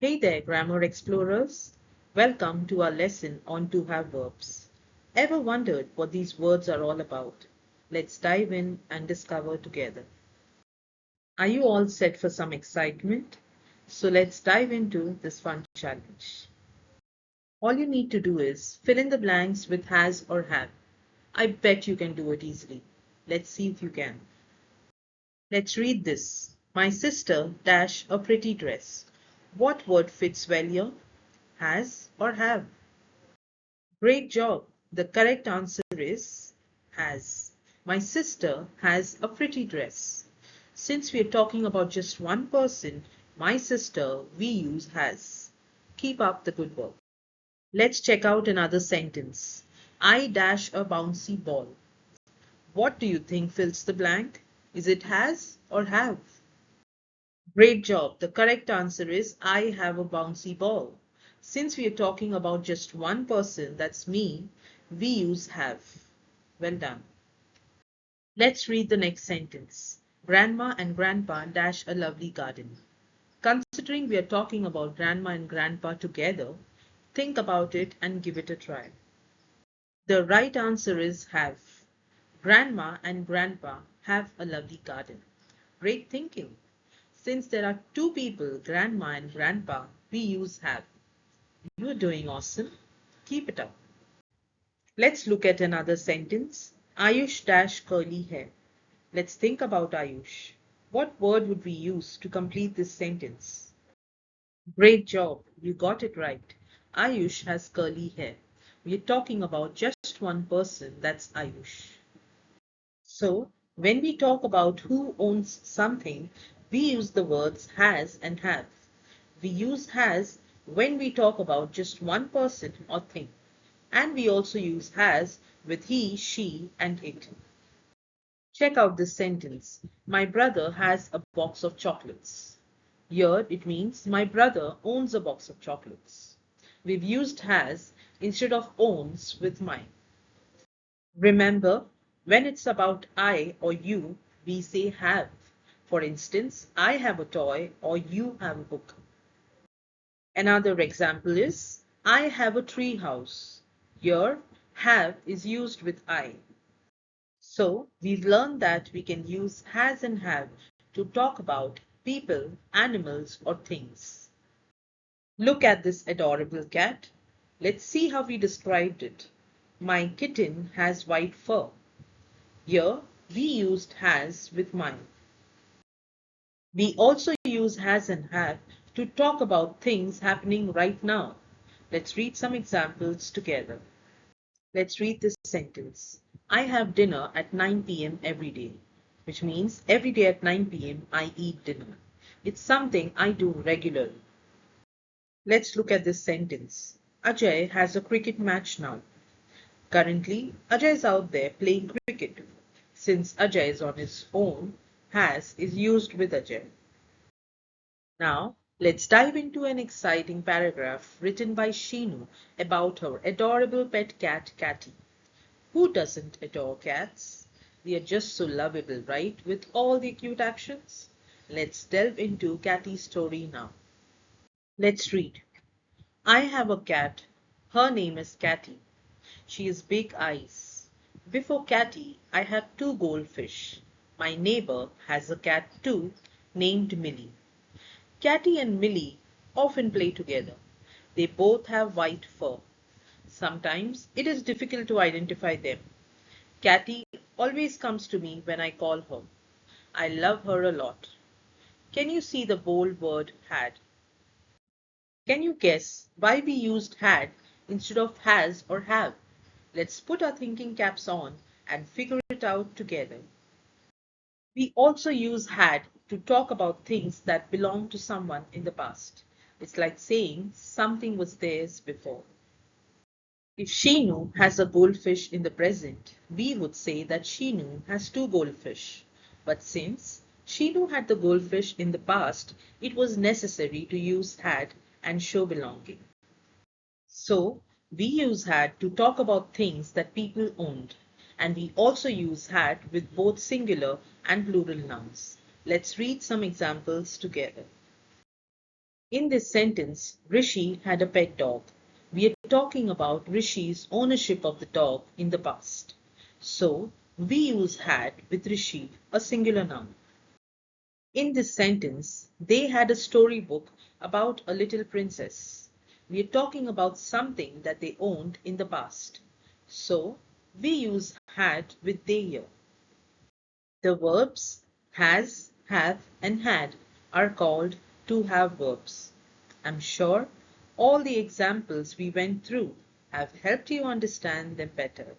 Hey there, grammar explorers. Welcome to our lesson on to have verbs. Ever wondered what these words are all about? Let's dive in and discover together. Are you all set for some excitement? So let's dive into this fun challenge. All you need to do is fill in the blanks with has or have. I bet you can do it easily. Let's see if you can. Let's read this. My sister dash a pretty dress. What word fits well here? Has or have? Great job. The correct answer is has. My sister has a pretty dress. Since we are talking about just one person, my sister, we use has. Keep up the good work. Let's check out another sentence. I dash a bouncy ball. What do you think fills the blank? Is it has or have? Great job. The correct answer is I have a bouncy ball. Since we are talking about just one person, that's me, we use have. Well done. Let's read the next sentence. Grandma and grandpa dash a lovely garden. Considering we are talking about grandma and grandpa together, think about it and give it a try. The right answer is have. Grandma and grandpa have a lovely garden. Great thinking. Since there are two people, grandma and grandpa, we use have. You're doing awesome. Keep it up. Let's look at another sentence. Ayush dash curly hair. Let's think about Ayush. What word would we use to complete this sentence? Great job. You got it right. Ayush has curly hair. We're talking about just one person, that's Ayush. So, when we talk about who owns something, we use the words has and have. We use has when we talk about just one person or thing. And we also use has with he, she, and it. Check out this sentence. My brother has a box of chocolates. Here it means my brother owns a box of chocolates. We've used has instead of owns with mine. Remember, when it's about I or you, we say have. For instance, I have a toy or you have a book. Another example is I have a tree house. Here, have is used with I. So, we've learned that we can use has and have to talk about people, animals, or things. Look at this adorable cat. Let's see how we described it. My kitten has white fur. Here, we used has with mine. We also use has and have to talk about things happening right now. Let's read some examples together. Let's read this sentence. I have dinner at 9 p.m. every day, which means every day at 9 p.m. I eat dinner. It's something I do regularly. Let's look at this sentence. Ajay has a cricket match now. Currently, Ajay is out there playing cricket. Since Ajay is on his own, has is used with Ajay. Now, let's dive into an exciting paragraph written by Sheenu about her adorable pet cat, Catty. Who doesn't adore cats? They are just so lovable, right? With all the cute actions. Let's delve into Catty's story now. Let's read. I have a cat. Her name is Catty. She has big eyes. Before Catty, I had two goldfish. My neighbor has a cat too, named Millie. Catty and Millie often play together. They both have white fur. Sometimes it is difficult to identify them. Catty always comes to me when I call her. I love her a lot. Can you see the bold word had? Can you guess why we used had instead of has or have? Let's put our thinking caps on and figure it out together. We also use had to talk about things that belong to someone in the past. It's like saying something was theirs before. If Sheenu has a goldfish in the present, we would say that Sheenu has two goldfish. But since Sheenu had the goldfish in the past, it was necessary to use had and show belonging. So, we use had to talk about things that people owned, and we also use had with both singular and plural nouns. Let's read some examples together. In this sentence, Rishi had a pet dog. We are talking about Rishi's ownership of the dog in the past. So, we use had with Rishi, a singular noun. In this sentence, they had a storybook about a little princess. We are talking about something that they owned in the past. So, we use had with they here. The verbs has, have, and had are called to have verbs. I'm sure all the examples we went through have helped you understand them better.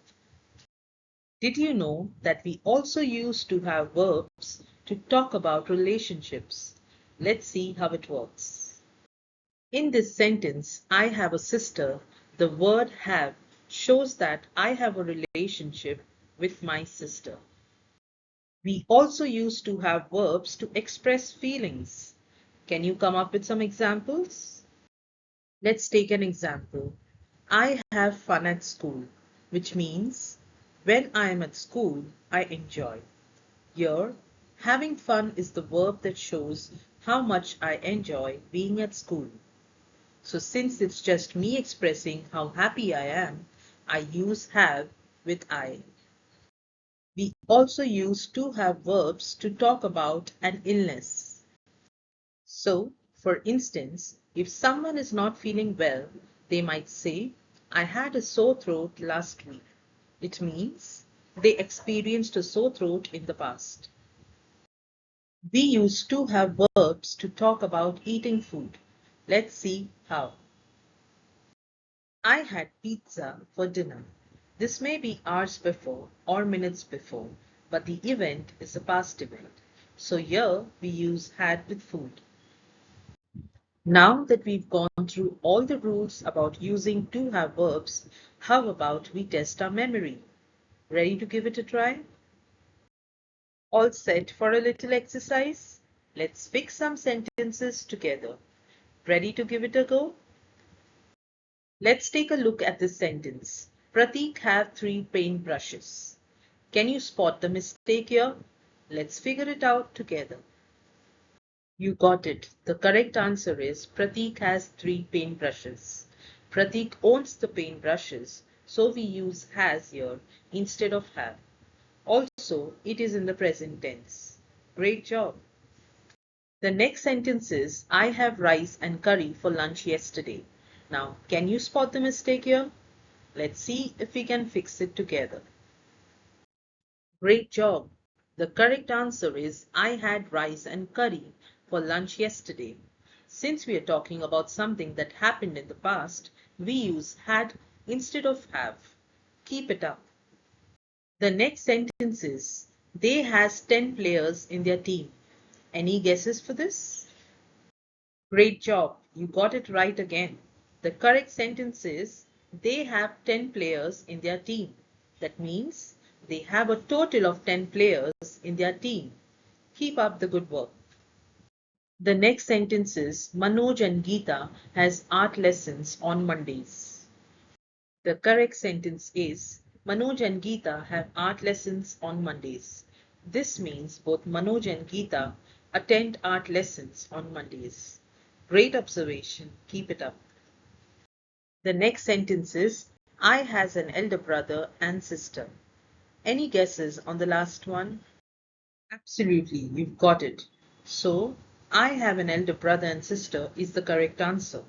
Did you know that we also use to have verbs to talk about relationships? Let's see how it works. In this sentence, I have a sister, the word have shows that I have a relationship with my sister. We also use to have verbs to express feelings. Can you come up with some examples? Let's take an example. I have fun at school, which means when I am at school, I enjoy. Here, having fun is the verb that shows how much I enjoy being at school. So since it's just me expressing how happy I am, I use have with I. We also use to have verbs to talk about an illness. So, for instance, if someone is not feeling well, they might say, I had a sore throat last week. It means they experienced a sore throat in the past. We use to have verbs to talk about eating food. Let's see how. I had pizza for dinner. This may be hours before or minutes before, but the event is a past event. So here we use had with food. Now that we've gone through all the rules about using to have verbs, how about we test our memory? Ready to give it a try? All set for a little exercise? Let's fix some sentences together. Ready to give it a go? Let's take a look at this sentence. Pratik had 3 paintbrushes. Can you spot the mistake here? Let's figure it out together. You got it. The correct answer is Pratik has 3 paintbrushes. Pratik owns the paintbrushes, so we use has here instead of have. Also, it is in the present tense. Great job. The next sentence is I have rice and curry for lunch yesterday. Now, can you spot the mistake here? Let's see if we can fix it together. Great job. The correct answer is I had rice and curry for lunch yesterday. Since we are talking about something that happened in the past, we use had instead of have. Keep it up. The next sentence is they has 10 players in their team. Any guesses for this? Great job. You got it right again. The correct sentence is they have 10 players in their team. That means they have a total of 10 players in their team. Keep up the good work. The next sentence is Manoj and Geeta has art lessons on Mondays. The correct sentence is Manoj and Geeta have art lessons on Mondays. This means both Manoj and Geeta attend art lessons on Mondays. Great observation. Keep it up. The next sentence is I has an elder brother and sister. Any guesses on the last one? Absolutely, you've got it. So, I have an elder brother and sister is the correct answer.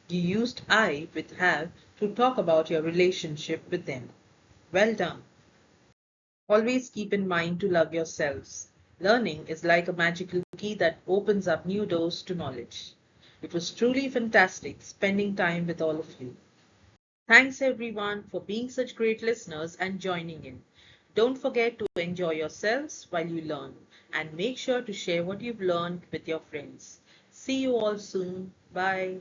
You used I with have to talk about your relationship with them. Well done. Always keep in mind to love yourselves. Learning is like a magical key that opens up new doors to knowledge. It was truly fantastic spending time with all of you. Thanks everyone for being such great listeners and joining in. Don't forget to enjoy yourselves while you learn and make sure to share what you've learned with your friends. See you all soon. Bye.